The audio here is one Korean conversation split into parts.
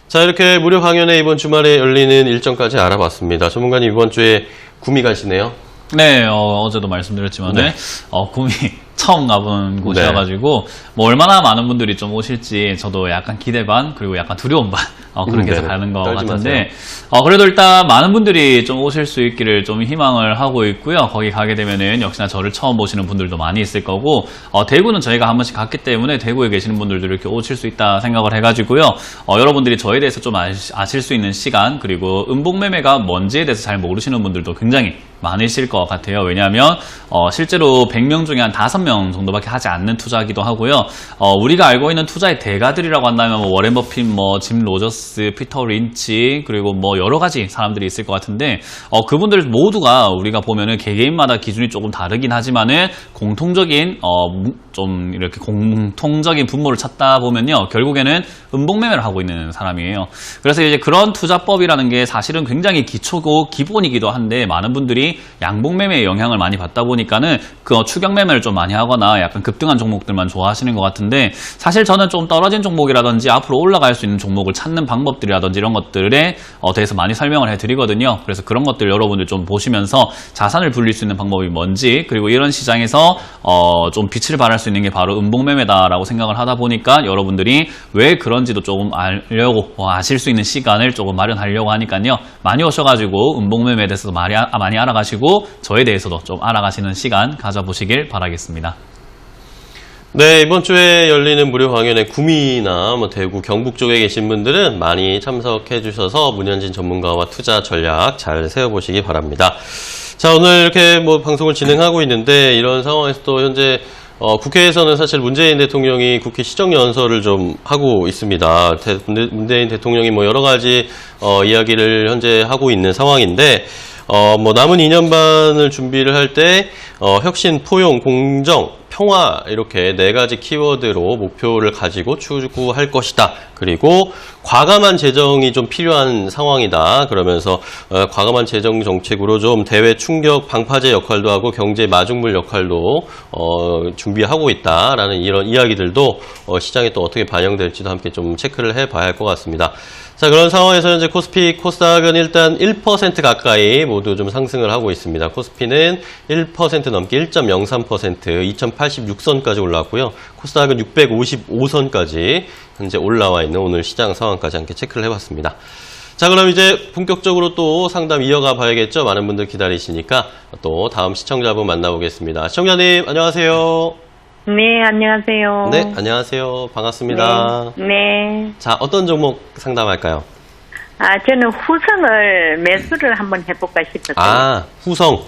자, 이렇게 무료 강연회 이번 주말에 열리는 일정까지 알아봤습니다. 전문가님 이번 주에 구미 가시네요? 네, 어제도 말씀드렸지만, 네. 구미 처음 가본 곳이어가지고, 뭐 얼마나 많은 분들이 좀 오실지 저도 약간 기대 반, 그리고 약간 두려움 반, 그렇게 해서 가는 것 같은데, 그래도 일단 많은 분들이 좀 오실 수 있기를 좀 희망을 하고 있고요. 거기 가게 되면은 역시나 저를 처음 보시는 분들도 많이 있을 거고, 대구는 저희가 한 번씩 갔기 때문에 대구에 계시는 분들도 이렇게 오실 수 있다 생각을 해가지고요. 여러분들이 저에 대해서 좀 아실 수 있는 시간, 그리고 음봉매매가 뭔지에 대해서 잘 모르시는 분들도 굉장히 많으실 것 같아요. 왜냐하면 실제로 100명 중에 한 5명 정도밖에 하지 않는 투자이기도 하고요. 우리가 알고 있는 투자의 대가들이라고 한다면 뭐 워렌 버핏, 뭐 짐 로저스, 피터 린치, 그리고 뭐 여러 가지 사람들이 있을 것 같은데 그분들 모두가 우리가 보면은 개개인마다 기준이 조금 다르긴 하지만은 공통적인 좀 이렇게 공통적인 분모를 찾다 보면요, 결국에는 음봉매매를 하고 있는 사람이에요. 그래서 이제 그런 투자법이라는 게 사실은 굉장히 기초고 기본이기도 한데 많은 분들이 양봉매매의 영향을 많이 받다 보니까는 그 추격매매를 좀 많이 하거나 약간 급등한 종목들만 좋아하시는 것 같은데, 사실 저는 좀 떨어진 종목이라든지 앞으로 올라갈 수 있는 종목을 찾는 방법들이라든지 이런 것들에 대해서 많이 설명을 해드리거든요. 그래서 그런 것들 여러분들 좀 보시면서 자산을 불릴 수 있는 방법이 뭔지, 그리고 이런 시장에서 좀 빛을 발할 수 있는 게 바로 음봉매매다라고 생각을 하다 보니까 여러분들이 왜 그런지도 조금 알려고 아실 수 있는 시간을 조금 마련하려고 하니까요. 많이 오셔가지고 음봉매매에 대해서 많이 알아가시고 저에 대해서도 좀 알아가시는 시간 가져보시길 바라겠습니다. 네, 이번 주에 열리는 무료 강연에 구미나 뭐 대구, 경북 쪽에 계신 분들은 많이 참석해 주셔서 문현진 전문가와 투자 전략 잘 세워보시기 바랍니다. 자, 오늘 이렇게 뭐 방송을 진행하고 있는데 이런 상황에서 또 현재 국회에서는 사실 문재인 대통령이 국회 시정연설을 좀 하고 있습니다. 문재인 대통령이 뭐 여러 가지 이야기를 현재 하고 있는 상황인데, 뭐 남은 2년 반을 준비를 할 때 혁신, 포용, 공정, 평화 이렇게 4가지 키워드로 목표를 가지고 추구할 것이다. 그리고 과감한 재정이 좀 필요한 상황이다. 그러면서 과감한 재정 정책으로 좀 대외 충격 방파제 역할도 하고 경제 마중물 역할도 준비하고 있다라는 이런 이야기들도 시장에 또 어떻게 반영될지도 함께 좀 체크를 해봐야 할 것 같습니다. 자, 그런 상황에서 현재 코스피, 코스닥은 일단 1% 가까이 모두 좀 상승을 하고 있습니다. 코스피는 1% 넘게 1.03% 2086선까지 올라왔고요. 코스닥은 655선까지 현재 올라와 있는 오늘 시장 상황까지 함께 체크를 해봤습니다. 자, 그럼 이제 본격적으로 또 상담 이어가 봐야겠죠? 많은 분들 기다리시니까 또 다음 시청자분 만나보겠습니다. 시청자님, 안녕하세요. 네, 안녕하세요. 네, 안녕하세요. 반갑습니다. 네. 자, 어떤 종목 상담할까요? 저는 후성을 매수를 한번 해볼까 싶었어요. 후성.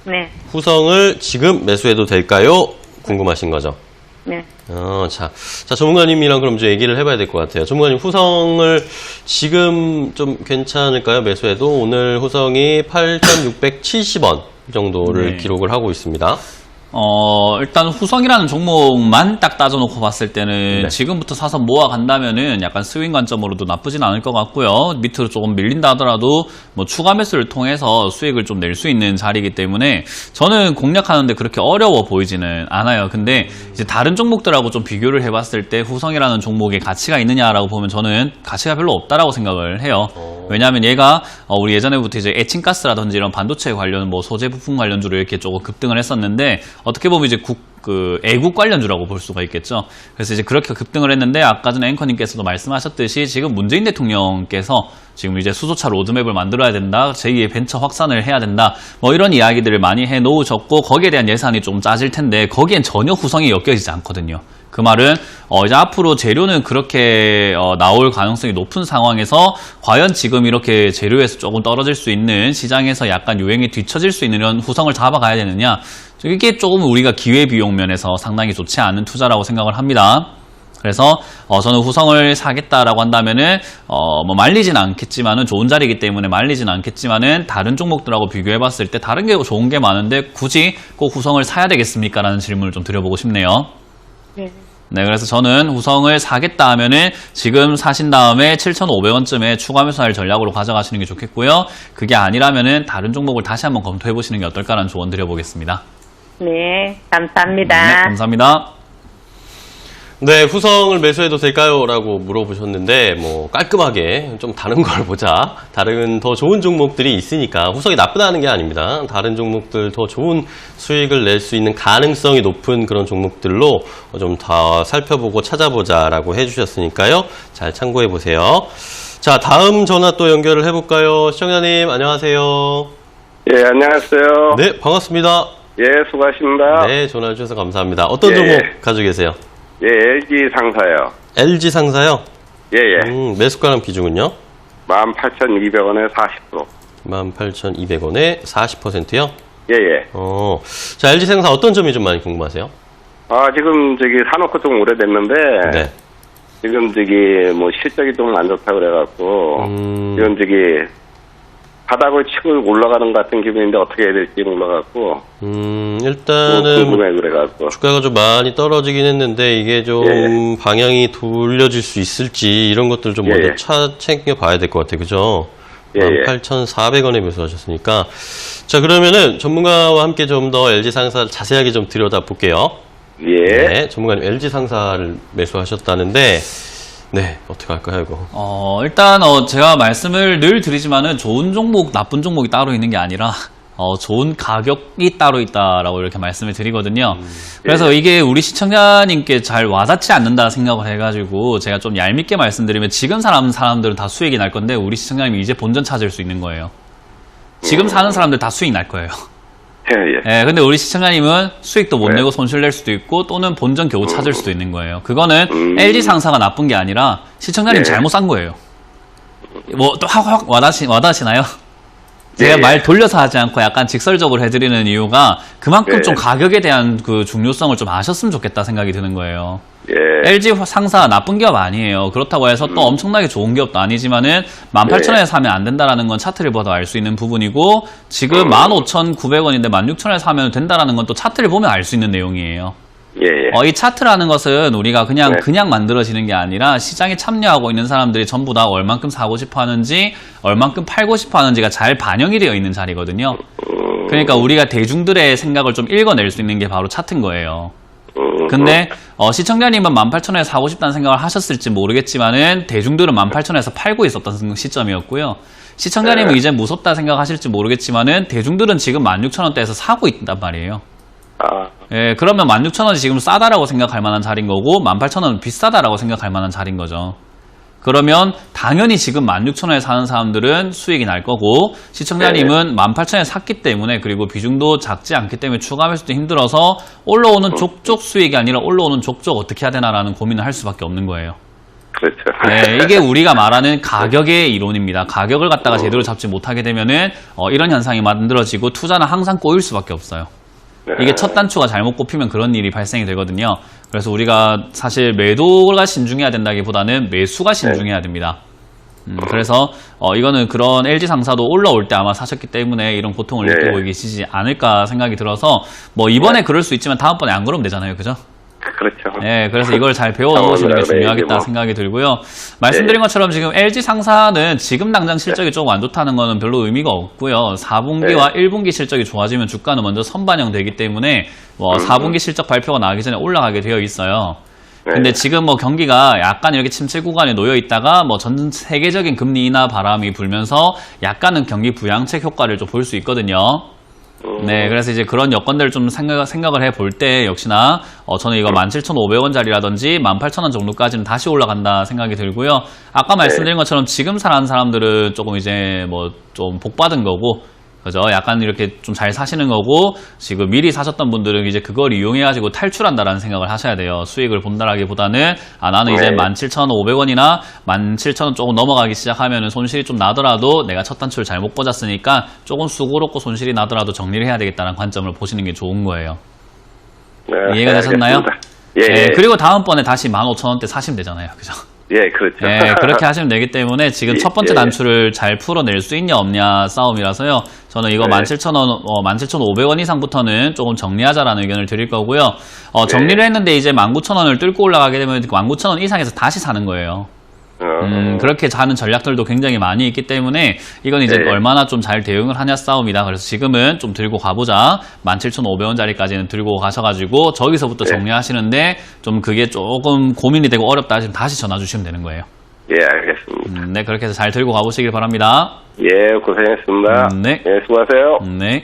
네. 후성을 지금 매수해도 될까요? 궁금하신 거죠? 네. 자, 전문가님이랑 그럼 좀 얘기를 해봐야 될 것 같아요. 전문가님, 후성을 지금 좀 괜찮을까요? 매수해도 오늘 후성이 8,670원 정도를 기록을 하고 있습니다. 일단 후성이라는 종목만 딱 따져놓고 봤을 때는 지금부터 사서 모아간다면은 약간 스윙 관점으로도 나쁘진 않을 것 같고요. 밑으로 조금 밀린다 하더라도 뭐 추가 매수를 통해서 수익을 좀 낼 수 있는 자리이기 때문에 저는 공략하는데 그렇게 어려워 보이지는 않아요. 근데 이제 다른 종목들하고 좀 비교를 해봤을 때 후성이라는 종목에 가치가 있느냐라고 보면 저는 가치가 별로 없다라고 생각을 해요. 왜냐하면 얘가 우리 예전에부터 이제 에칭가스라든지 이런 반도체 관련 뭐 소재 부품 관련주로 이렇게 조금 급등을 했었는데 어떻게 보면 이제 애국 관련주라고 볼 수가 있겠죠. 그래서 이제 그렇게 급등을 했는데 아까 전에 앵커님께서도 말씀하셨듯이 지금 문재인 대통령께서 지금 이제 수소차 로드맵을 만들어야 된다, 제2의 벤처 확산을 해야 된다, 뭐 이런 이야기들을 많이 해 놓으셨고 거기에 대한 예산이 좀 짜질 텐데 거기엔 전혀 후성이 엮여지지 않거든요. 그 말은 이제 앞으로 재료는 그렇게 나올 가능성이 높은 상황에서 과연 지금 이렇게 재료에서 조금 떨어질 수 있는 시장에서 약간 유행이 뒤처질 수 있는 이런 후성을 잡아가야 되느냐, 이게 조금 우리가 기회비용 면에서 상당히 좋지 않은 투자라고 생각을 합니다. 그래서 저는 후성을 사겠다라고 한다면은 뭐 말리진 않겠지만은 좋은 자리이기 때문에 말리진 않겠지만은 다른 종목들하고 비교해봤을 때 다른 게 좋은 게 많은데 굳이 꼭 후성을 사야 되겠습니까? 라는 질문을 좀 드려보고 싶네요. 네, 그래서 저는 후성을 사겠다 하면은 지금 사신 다음에 7,500원쯤에 추가 매수할 전략으로 가져가시는 게 좋겠고요. 그게 아니라면은 다른 종목을 다시 한번 검토해 보시는 게 어떨까라는 조언 드려보겠습니다. 네, 감사합니다. 네, 감사합니다. 네, 후성을 매수해도 될까요? 라고 물어보셨는데, 뭐, 깔끔하게 좀 다른 걸 보자. 다른 더 좋은 종목들이 있으니까, 후성이 나쁘다는 게 아닙니다. 다른 종목들 더 좋은 수익을 낼 수 있는 가능성이 높은 그런 종목들로 좀 더 살펴보고 찾아보자라고 해주셨으니까요. 잘 참고해보세요. 자, 다음 전화 또 연결을 해볼까요? 시청자님, 안녕하세요. 예, 안녕하세요. 네, 반갑습니다. 예, 수고하십니다. 네, 전화 주셔서 감사합니다. 어떤 예, 종목 예. 가지고 계세요? 예, LG 상사요. LG 상사요? 예, 예. 매수가랑 비중은요? 18,200원에 40%. 18,200원에 40%요? 예, 예. 자, LG 상사 어떤 점이 좀 많이 궁금하세요? 지금 사놓고 좀 오래됐는데, 네. 지금 뭐 실적이 좀 안 좋다 그래갖고, 지금 바닥을 치고 올라가는 것 같은 기분인데 어떻게 해야 될지 몰라갖고, 일단은 궁금해 그래갖고. 주가가 좀 많이 떨어지긴 했는데 이게 좀 예. 방향이 돌려질 수 있을지 이런 것들 좀 예. 먼저 챙겨봐야 될 것 같아요. 그죠? 예. 18,400원에 매수하셨으니까. 자, 그러면은 전문가와 함께 좀 더 LG 상사를 자세하게 좀 들여다볼게요. 예. 네, 전문가님 LG 상사를 매수하셨다는데, 네, 어떻게 할까요, 이거? 일단, 제가 말씀을 늘 드리지만은 좋은 종목, 나쁜 종목이 따로 있는 게 아니라, 좋은 가격이 따로 있다라고 이렇게 말씀을 드리거든요. 그래서 이게 우리 시청자님께 잘 와닿지 않는다 생각을 해가지고 제가 좀 얄밉게 말씀드리면 지금 사는 사람들은 다 수익이 날 건데 우리 시청자님이 이제 본전 찾을 수 있는 거예요. 지금 사는 사람들 다 수익 날 거예요. 예, 예. 근데 우리 시청자님은 수익도 못 내고 손실 낼 수도 있고 또는 본전 겨우 찾을 수도 있는 거예요. 그거는 LG 상사가 나쁜 게 아니라 시청자님 잘못 산 거예요. 뭐 또 확 와닿으시나요? 제가 말 돌려서 하지 않고 약간 직설적으로 해드리는 이유가 그만큼 좀 가격에 대한 그 중요성을 좀 아셨으면 좋겠다 생각이 드는 거예요. LG 상사 나쁜 기업 아니에요. 그렇다고 해서 또 엄청나게 좋은 기업도 아니지만은 18,000원에 사면 안 된다라는 건 차트를 봐도 알 수 있는 부분이고 지금 15,900원인데 16,000원에 사면 된다라는 건 또 차트를 보면 알 수 있는 내용이에요. 이 차트라는 것은 우리가 그냥 만들어지는 게 아니라 시장에 참여하고 있는 사람들이 전부 다 얼만큼 사고 싶어 하는지, 얼만큼 팔고 싶어 하는지가 잘 반영이 되어 있는 자리거든요. 그러니까 우리가 대중들의 생각을 좀 읽어낼 수 있는 게 바로 차트인 거예요. 근데 시청자님은 18,000원에 사고 싶다는 생각을 하셨을지 모르겠지만은 대중들은 18,000원에서 팔고 있었던 시점이었고요. 시청자님은 이제 무섭다 생각하실지 모르겠지만은 대중들은 지금 16,000원대에서 사고 있단 말이에요. 그러면 16,000원이 지금 싸다라고 생각할 만한 자리인 거고 18,000원은 비싸다라고 생각할 만한 자리인 거죠. 그러면 당연히 지금 16,000원에 사는 사람들은 수익이 날 거고 시청자님은 18,000원에 샀기 때문에 그리고 비중도 작지 않기 때문에 추가 매수도 힘들어서 올라오는 족족 수익이 아니라 올라오는 족족 어떻게 해야 되나라는 고민을 할 수밖에 없는 거예요. 그렇죠. 이게 우리가 말하는 가격의 이론입니다. 가격을 갖다가 제대로 잡지 못하게 되면은 이런 현상이 만들어지고 투자는 항상 꼬일 수밖에 없어요. 이게 첫 단추가 잘못 꼽히면 그런 일이 발생이 되거든요. 그래서 우리가 사실 매도가 신중해야 된다기보다는 매수가 신중해야 됩니다. 그래서 이거는 그런 LG 상사도 올라올 때 아마 사셨기 때문에 이런 고통을 느끼고 계시지 않을까 생각이 들어서 뭐 이번에 그럴 수 있지만 다음번에 안 그러면 되잖아요. 그죠? 그렇죠. 그래서 이걸 잘 배워놓으시는 게 중요하겠다 생각이 들고요. 말씀드린 것처럼 지금 LG 상사는 지금 당장 실적이 조금 안 좋다는 거는 별로 의미가 없고요. 4분기와 1분기 실적이 좋아지면 주가는 먼저 선반영되기 때문에 4분기 실적 발표가 나기 전에 올라가게 되어 있어요. 근데 지금 뭐 경기가 약간 이렇게 침체 구간에 놓여 있다가 뭐 전 세계적인 금리 인하 바람이 불면서 약간은 경기 부양책 효과를 좀 볼 수 있거든요. 그래서 이제 그런 여건들을 좀 생각을 해볼 때 역시나 저는 이거 17,500원짜리라든지 18,000원 정도까지는 다시 올라간다 생각이 들고요. 아까 말씀드린 것처럼 지금 사는 사람들은 조금 이제 뭐 좀 복받은 거고 그죠? 약간 이렇게 좀 잘 사시는 거고 지금 미리 사셨던 분들은 이제 그걸 이용해가지고 탈출한다라는 생각을 하셔야 돼요. 수익을 본다라기보다는 나는 이제 17,500원이나 17,000원 조금 넘어가기 시작하면 손실이 좀 나더라도 내가 첫 단추를 잘못 꽂았으니까 조금 수고롭고 손실이 나더라도 정리를 해야 되겠다는 관점을 보시는 게 좋은 거예요. 이해가 되셨나요? 그리고 다음번에 다시 15,000원대 사시면 되잖아요. 그죠? 그렇죠. 그렇게 하시면 되기 때문에 지금 첫 번째 단추를 잘 풀어낼 수 있냐 없냐 싸움이라서요. 저는 이거 17,000원, 17,500원 이상부터는 조금 정리하자라는 의견을 드릴 거고요. 정리를 했는데 이제 19,000원을 뚫고 올라가게 되면 19,000원 이상에서 다시 사는 거예요. 그렇게 하는 전략들도 굉장히 많이 있기 때문에 이건 이제 네. 얼마나 좀 잘 대응을 하냐 싸움이다. 그래서 지금은 좀 들고 가보자. 17,500원짜리까지는 들고 가셔가지고 저기서부터 네. 정리하시는데 좀 그게 조금 고민이 되고 어렵다 하시면 다시 전화 주시면 되는 거예요. 예, 알겠습니다. 네, 그렇게 해서 잘 들고 가보시길 바랍니다. 예, 고생했습니다. 네. 예, 수고하세요. 네.